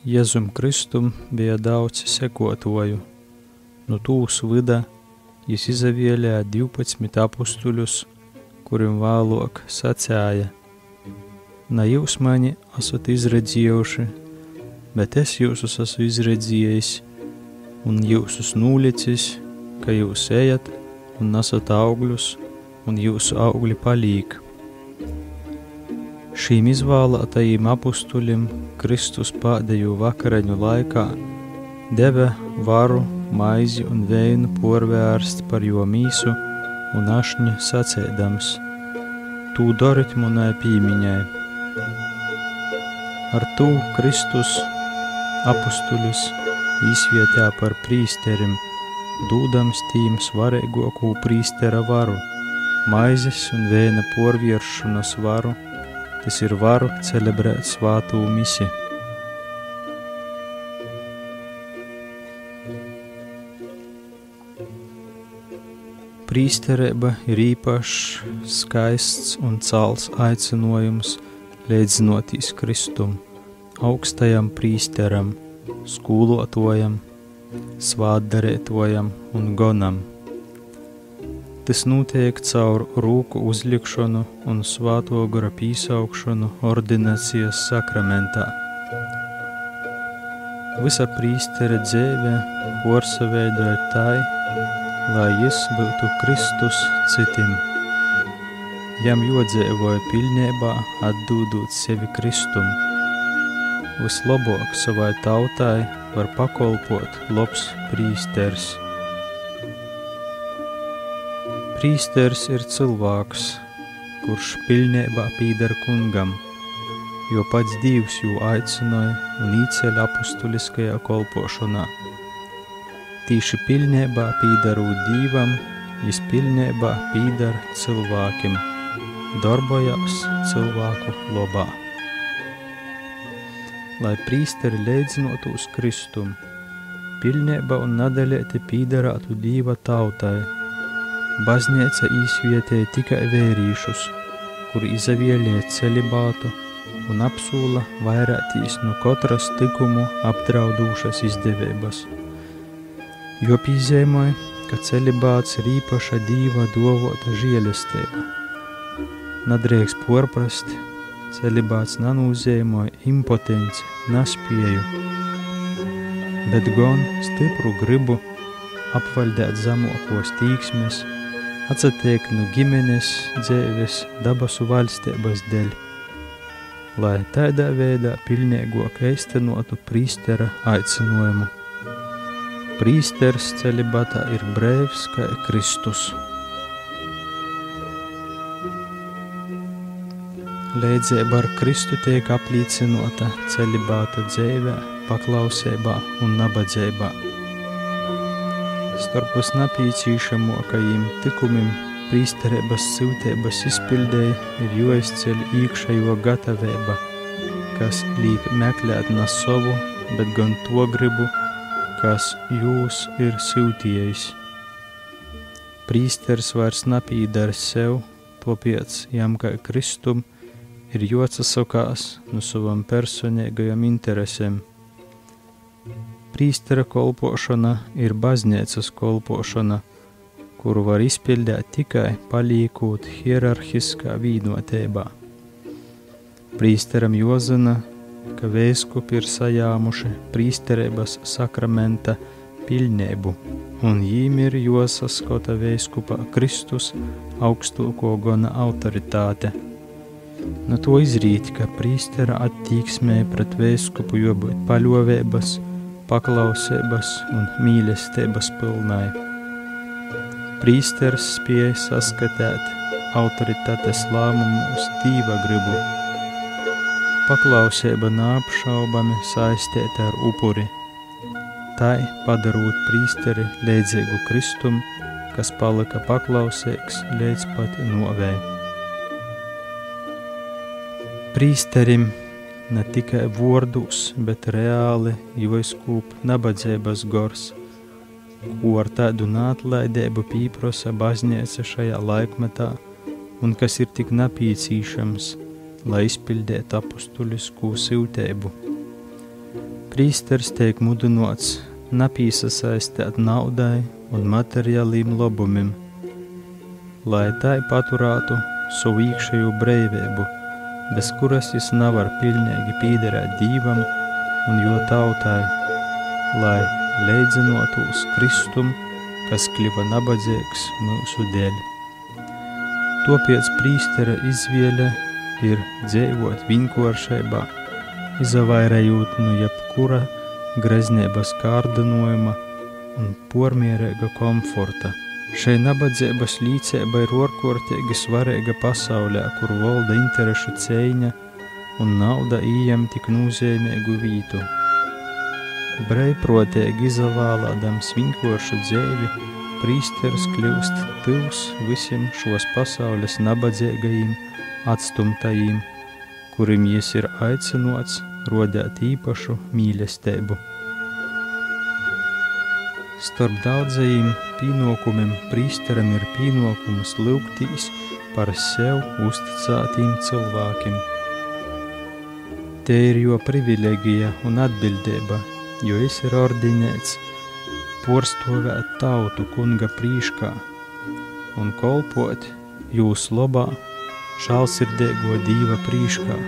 Jēzum Kristum bija daudz sekotoju. No tūs vida jis izavielēja 12 apustuļus, kurim vēlok sacēja: "Na jūs mani esat izredzējuši, bet es jūsus esmu izredzējis, un jūsus nūlicis, ka jūs ejat un nesat augļus, un jūsu augļi palīk." Šīm izvēlētajiem apustuļiem Kristus pēdējo vakariņu laikā deva varu maizi un veinu porvērst par jo mīsu un ašņu sacēdams: "Tū darit manai pīmiņai." Ar tū Kristus apustuļus izvietā par prīsterim, dūdams tīm svarīgāko prīstera varu, maizes un veina porvieršanas varu, tas ir varu celebrēt svātū misi. Prīsterība ir īpašs, skaists un cals aicinojums līdzinotīs Kristum, augstajam prīsteram, skūlotojam, svātdarētojam un gonam. Tas notiek caur rūku uzlikšanu un svāto gara pīsaukšanu ordinācijas sakramentā. Visa prīstera dzēve porsaveidoja tai, lai jis būtu Kristus citim. Jam jodzēvoja pilnībā atdūdot sevi Kristum. Vislabāk savai tautai var pakolpot labs prīsters. Prīsters ir cilvēks, kurš pilnībā pīdar kungam, jo pats Dievs jū aicināja un īceļ apustuliskajā kolpošanā. Tīši pilnībā pīdarūt Dīvam, jis pilnībā pīdar cilvēkim, darbojās cilvēku lobā. Lai prīsteri leidzinotos Kristum, pilnībā un nadaļēti pīdarātu Dīva tautai, baznīca izvietēja tikai vērīšus, kur izavielēja celibātu un apsūla vairātīs no katras tikumu apdraudūšas izdevības. Jo pīzēmoja, ka celibāts ir īpaša Dīva dovota žēlestība. Nadrīkst porprast, celibāts nanūzēmoja impotenci, naspēju, bet gan stipru gribu apvaldēt zamokos tīksmes, atsatiek no ģimenes dzēves dabasu valstības dēļ, lai tādā veidā pilnīgāk eistenotu prīstera aicinājumu. Prīsters celibatā ir brēvs kā Kristus. Leidzēba ar Kristu tiek aplīcinota celibāta dzēvē, paklausībā un nabadzībā. Starp visnapīcīšamākajiem tikumiem prīsterības siltības izpildēji ir joizceļ iekšējo gatavība, kas liek meklēt ne savu, bet gan to gribu, kas jūs ir siltījis. Prīsters vairs napīdar sev, tāpēc jam kā Kristum ir jāatsakās no savam personīgajam interesēm. Prīstera kolpošana ir baznīcas kolpošana, kuru var izpildēt tikai palīkot hierarhiskā vīnotībā. Prīsteram jozina, ka vēskupi ir sajāmuši prīsterības sakramenta pilnību, un jīm ir josaskota vēskupā Kristus augstūko gona autoritāte. No to izrīt, ka prīstera attīksmē pret vēskupu jābūt paļovības, paklausības un mīlestības pilnai. Prīsters spēja saskatīt autoritātes lēmumus Dīva gribu. Paklausība neapšaubami saistīta ar upuri. Tai padarot prīsteri līdzīgu Kristum, kas palika paklausīgs līdz pat novei. Prīsterim ne tikai vārdus, bet reāli jāizkūp nabadzības gors, ko ar tādu neatlaidību pīprosa baznīca šajā laikmetā un kas ir tik napīcīšams, lai izpildētu apustuliskū silteibu. Prīsters tiek mudinots napīsasaistēt naudai un materiāliem lobumim, lai tai paturētu savu iekšējo breivību, bez kuras jis nevar pilnīgi pīderēt Dīvam un jo tautai, lai leidzinotos Kristum, kas kļuva nabadzīgs mūsu dēļ. Topiec prīstera izvēle ir dzīvot vienkāršībā, izavairējot no jebkura greznības kārdinojuma un pormierīga komforta. Šai nabadzības līdzība ir ārkārtīgi svarīga pasaulē, kur valda interešu cīņa un nauda ieņem tik nozīmīgu vītu. Breiprotīgi izvēlēdams vienkāršu dzīvi, prīsteris kļūst tuvs visiem šos pasaules nabadzīgajiem atstumtajiem, kurim jis ir aicinots rodēt īpašu mīlestību. Starp daudzajiem pienākumiem prīsteram ir pienākums lūgtīs par sev uzticētiem cilvēkiem. Te ir jo privilegija un atbildība, jo es ir ordinēts porstovēt tautu kunga prīškā un kolpot jūs labā žālsirdīgo Dīva prīškā.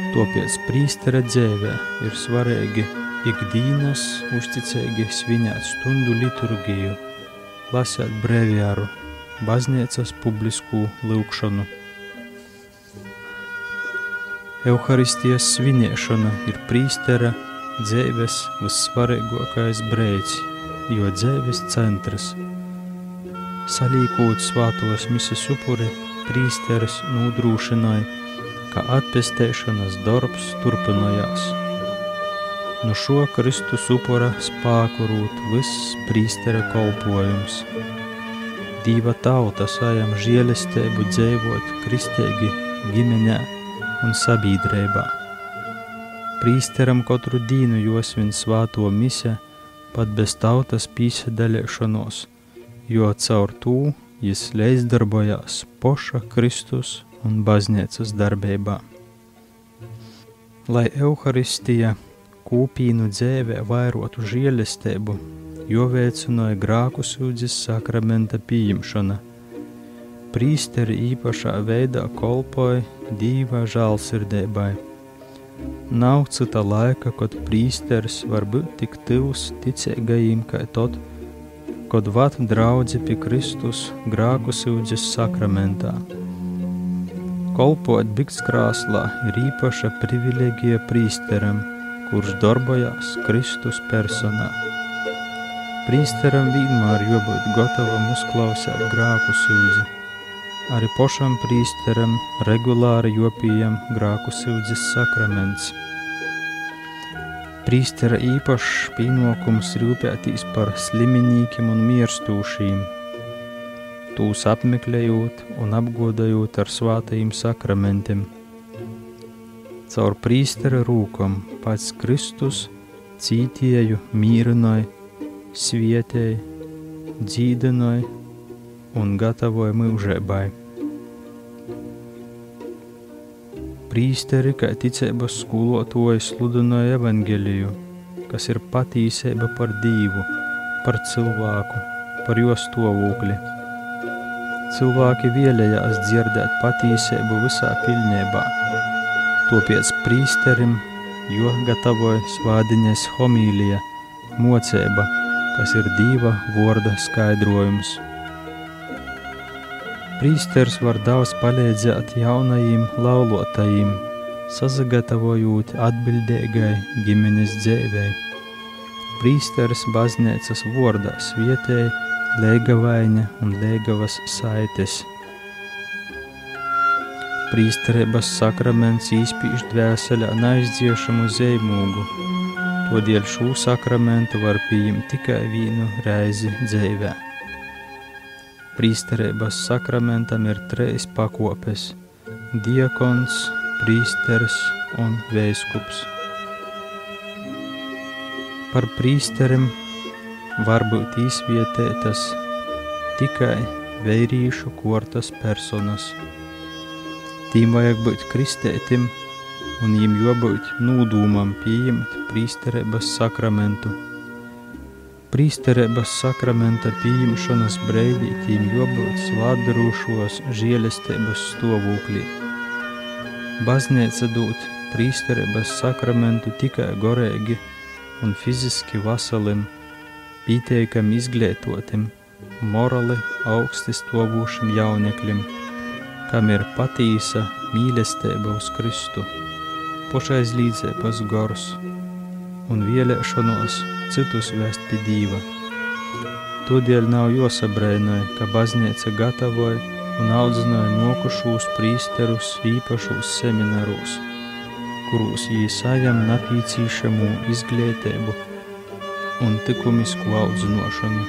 Topiec prīstera dzīvē ir svarīgi ikdienas uzticīgi svinēt stundu liturgiju, lasēt breviāru, baznīcas publisku lūgšanu. Euharistijas svinēšana ir prīstera dzīves vissvarīgākais brīdis, jo dzīves centrs. Salīkot svātos mises upuri, prīsteris nodrošināja, ka atpestēšanas darbs turpinājās. No šo Kristus upura spēku rūt viss prīstera kolpojums. Dīva tauta sajam žēlistību dzīvot kristīgi ģimenē un sabiedrībā. Prīsteram katru dienu josvin svāto mise, pat bez tautas pīsadalēšanos, jo caur tū jis leizdarbojās poša Kristus un baznīcas darbībā. Lai Euharistija kūpīnu dzīvē vairotu žēlistību, jo veicināja grāku sūdzes sakramenta pieņemšana. Prīsteri īpašā veidā kolpoja Dīva žālsirdībai. Nav cita laika, kad prīsteris var būt tik tuvs ticīgajiem kā tad, kad vat draudzi pie Kristus grāku sūdzes sakramentā. Kolpot biktskrāslā ir īpaša privilegija prīsteram, kurš darbojās Kristus personā. Prīsteram vienmēr jābūt gatavam uzklausēt grāku sūdzi. Arī pošam prīsteram regulāri jopījam grāku sūdzes sakraments. Prīstera īpašs pienākums rūpētīs par sliminīkiem un mierstūšīm, tūs apmeklējot un apgodājot ar svātajiem sakramentiem. Caur prīstera rūkom pats Kristus cītieju mīrināja, svietēja, dzīdināja un gatavoja mūžībai. Prīsteri, kā ticības skolotāji, sludināja evangeliju, kas ir patīsība par Dīvu, par cilvēku, par jo stāvokli. Cilvēki vēlējās dzirdēt patīsību visā pilnībā. Topiec prīsterim, jo gatavoja svādiņas homīlija, mocība, kas ir Dīva vorda skaidrojums. Prīsters var daudz palīdzēt jaunajiem laulotajiem, sasagatavojot atbildīgai ģimenes dzīvei. Prīsteris baznīcas vordā svietēja Leigavaiņa un Leigavas saites. Prīsterības sakraments īspīš dvēselē neizdziešamu zeimūgu, todēļ šo sakramentu var pieņemt tikai vienu reizi dzīvē. Prīsterības sakramentam ir 3 pakopes – diakons, prīsteris un veiskups. Par prīsterim var būt izvietētas tikai veirīšu kortas personas. Tīm vajag būt kristētim un jim jobūt nūdūmam pieņemt prīsterības sakramentu. Prīsterības sakramenta pieņemšanas breidī tīm jobūt svādarūšos žēlestības stāvūklī. Baznīca dūt prīsterības sakramentu tikai gorēgi un fiziski vasalim, pīteikam izglītotim, morali augsti stāvūšim jauneklim, kam ir patīsa mīlestība uz Kristu, pošaizlīdzības gors un vielēšanos citus vest pie Dīva. Todēļ nav josabreinoj, ka baznīca gatavoja un audzināja nokušūs prīsterus īpašūs seminarūs, kurūs jī sajam napīcīšamū izglītību un tikumisku audzinošanu,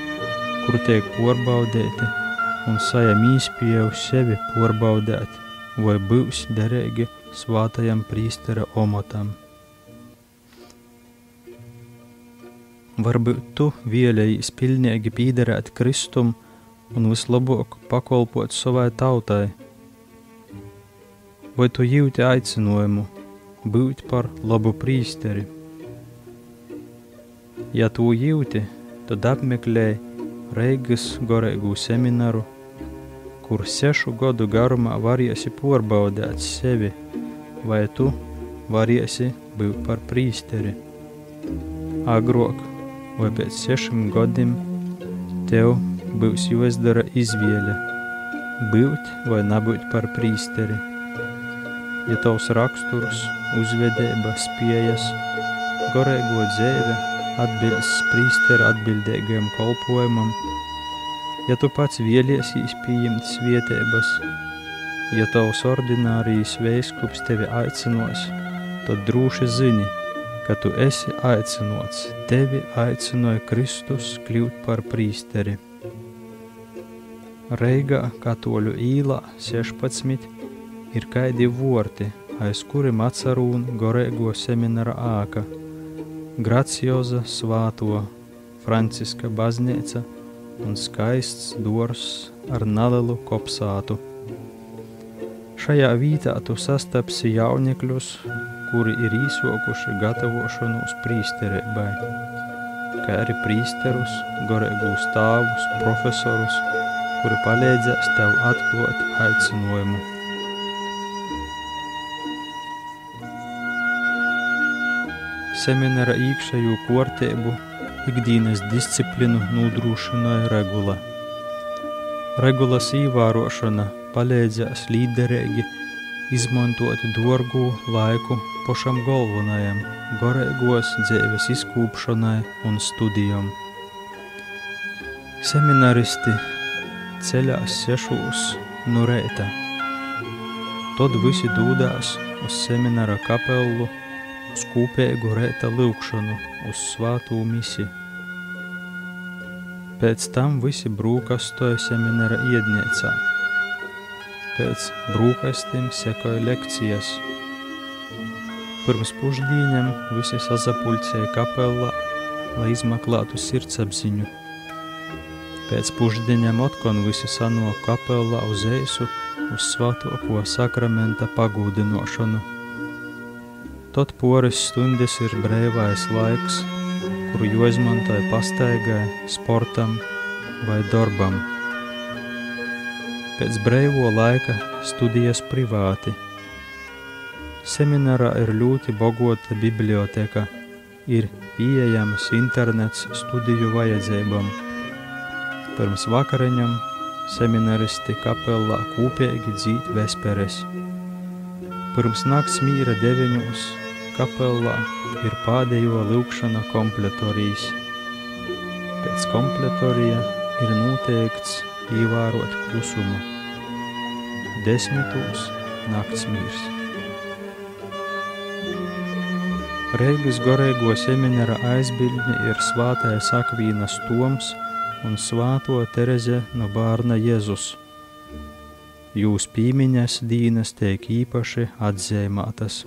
kur tiek porbaudēti un sajam īspēju sevi porbaudēt, vai būs derīgi svātajam prīstera omotam. Varbūt tu vēlējies pilnīgi pīderēt Kristum un vislabāk pakolpot savai tautai. Vai tu jūti aicinājumu būt par labu prīsteri? Ja tu jūti, tad apmeklēj Reigas gorēgu semināru, kur 6 gadu garumā variesi porbaudēt sevi, vai tu variesi būt par prīsteri. Agrāk vai pēc 6 gadiem tev būs jāizdara izvēle būt vai nebūt par prīsteri. Ja tavs raksturs, uzvedība, spējas, gorēgo dzēve atbilst prīstera atbildīgajam kolpojumam, ja tu pats vēliesies pieņemt svētības, ja tavs ordinārijas veiskups tevi aicinos, tad droši zini, ka tu esi aicinots, tevi aicinoja Kristus kļūt par prīsteri. Reigā Katoļu īlā 16 ir kaidi vorti, aiz kurim atcerūn gorēgo seminara āka, gracioza svāto Franciska baznīca un skaists dors ar nelielu kopsātu. Šajā vītā tu sastapsi jaunekļus, kuri ir īsokuši gatavošanu uz prīsterībai, kā arī prīsterus, gorēgus stāvus, profesorus, kuri palīdzēs tev atklāt aicinājumu. Seminara iekšējo kārtību, ikdienas disciplinu nodrošināja regula. Regulas ievērošana palīdzēs līderīgi izmantot dārgu laiku pašam galvenajam, gorēgos dzīves izkūpšanai un studijām. Seminaristi ceļās 6 no rīta. Tad visi dūdās uz seminara kapellu, uz kopīgu rīta lūkšanu, uz svātū misi. Pēc tam visi brūkastoja seminara iedniecā. Pēc brūkastim sekoja lekcijas. Pirms pušdīņam visi sazapulcēja kapellā, lai izmeklētu sirdsapziņu. Pēc pušdīņam otkon visi sanok kapellā uz eisu uz svātoko sakramenta pagūdinošanu. Tad poris stundas ir breivais laiks, kuru jāizmantoja pastaigai, sportam vai darbam. Pēc breivo laika studijas privāti. Seminārā ir ļoti bagota biblioteka, ir pieejams internets studiju vajadzībām. Pirms vakariņam seminaristi kapellā kopīgi dzīt vesperes. Pirms nakts mīra 9 kapellā ir pēdējo lūkšana kompletorijas. Pēc kompletorija ir noteikts ievērot klusumu. 10 nakts mirs. Reigas gorēgo seminara aizbildņi ir svātais Akvīnas Toms un svāto Tereze no Bārna Jēzus. Jūs pīmiņas dīnas tiek īpaši atzīmētas.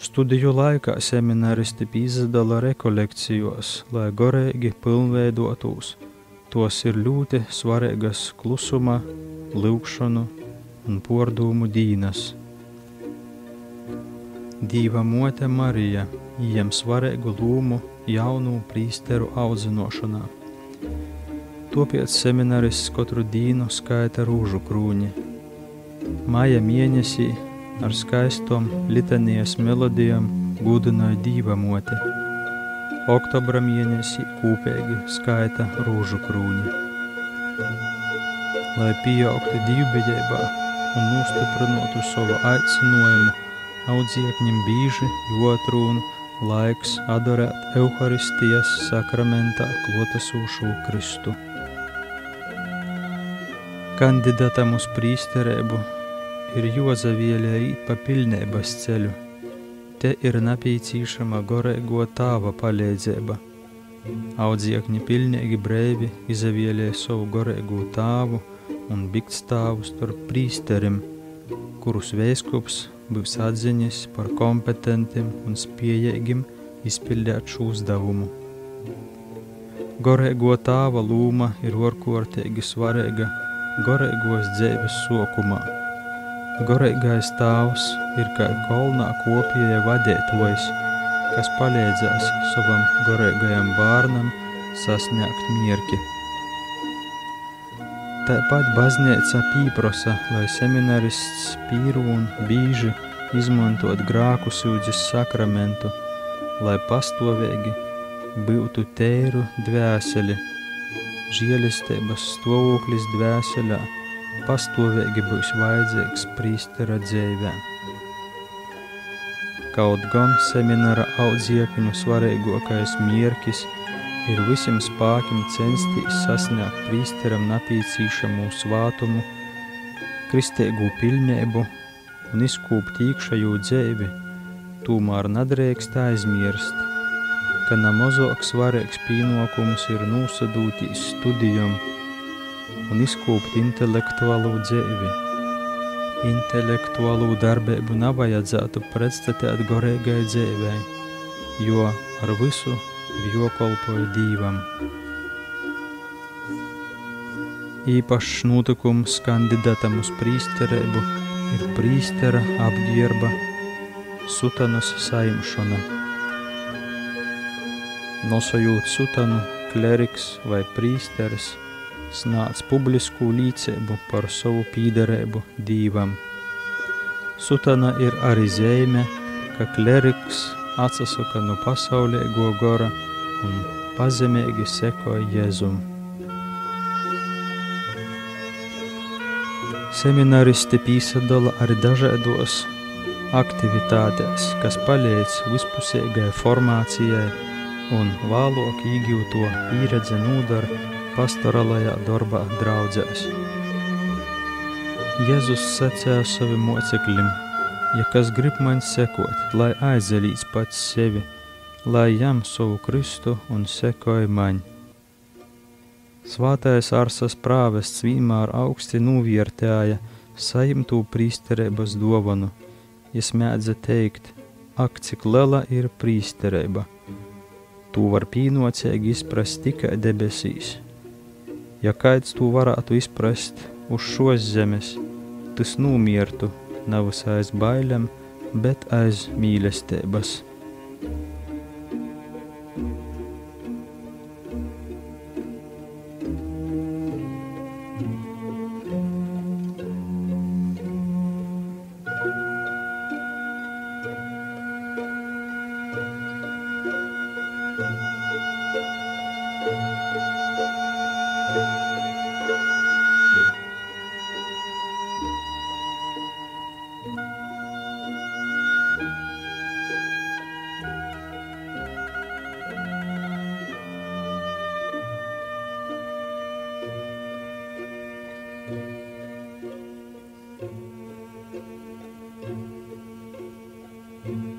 Studiju laikā seminaristi izdala rekolekcijos, lai gorēgi pilnveidotos. Tos ir ļoti svarīgas klusuma, lūkšanu un pordūmu dīnas. Dīva mote Marija ieņem svarīgu lūmu jaunu prīsteru audzinošanā. Tāpēc seminarists katru dienu skaita rūžu krūni. Maija mēnesī ar skaistom litanijas melodijām gudināja Dīva mote. Oktobra mēnesī kūpēgi skaita rūžu krūni. Lai pieaugtu dievbijībā un nostiprinātu savu aicinājumu, audziekņiem bīži jotrūn laiks adorēt Euharistijas sakramentā klotesūšo Kristu. Kandidātam uz prīsterību ir jāzavēlē īt pa pilnības ceļu. Te ir nepieciešama garīgo Tāva palīdzība. Audziekņi pilnīgi brīvi izavēlē savu garīgo Tāvu un biktstāvu starp prīsterim, kurus veiskops būs atziņas par kompetentiem un spējīgiem izpildīt šo uzdevumu. Garīgo Tāva lūma ir ārkārtīgi svarīga garīgos dzīves sokumā. Garīgais Tāvs ir kā kolnā kopēja vadītājs, kas palīdzēs savam garīgajam bērnam sasniegt mierki. Tāpat baznīca pīprosa, lai seminarists pīrūn bīži izmantot grāku sūdzes sakramentu, lai pastāvīgi būtu tēru dvēseli. Žēlistības stāvoklis dvēselē pastāvīgi būs vajadzīgs prīstera dzīvē. Kaut gan seminara audziekņu svarīgākais mierkis ir visiem spēkiem censties sasniegt prīsteram nepieciešamo svātumu, kristīgu pilnību un izkūpt iekšējo dzīvi, tomēr nedrīkst aizmirst, ka nemazāk svarīgs pienākums ir nosadūtīs studijām un izkūpt intelektuālo dzīvi. Intelektuālo darbību nevajadzētu pretstatīt garīgai dzīvei, jo ar visu ir jākalpoja Dīvam. Īpašs notikums kandidātam uz prīsterību ir prīstera apģērba sutanas saimšana. Nosajūt sutanu, kleriks vai prīsteris snāc publisku līdzību par savu pīderību Dīvam. Sutana ir arī zīme, ka kleriks atsasaka no pasaulīgo gara un pazemīgi sekoja Jēzum. Seminaristi pīsadala arī dažādos aktivitātēs, kas palīdz vispusīgai formācijai un vēlāk iegūto pieredzi nodara pastorālajā darbā draudzēs. Jēzus sacīja saviem mocekļiem: ja kas grib man sekot, lai aizalīdz pats sevi, lai jam savu Kristu un sekoj maņ. Svātais Arsas prāvests vienmēr augsti novērtēja saimtū prīsterības dovanu. Jis mēdza teikt: ak, cik liela ir prīsterība. To var pienācīgi izprast tikai debesīs. Ja kāds to varētu izprast uz šos zemes, tas nomiertu nevis aiz bailēm, bet aiz mīlestības. Thank you.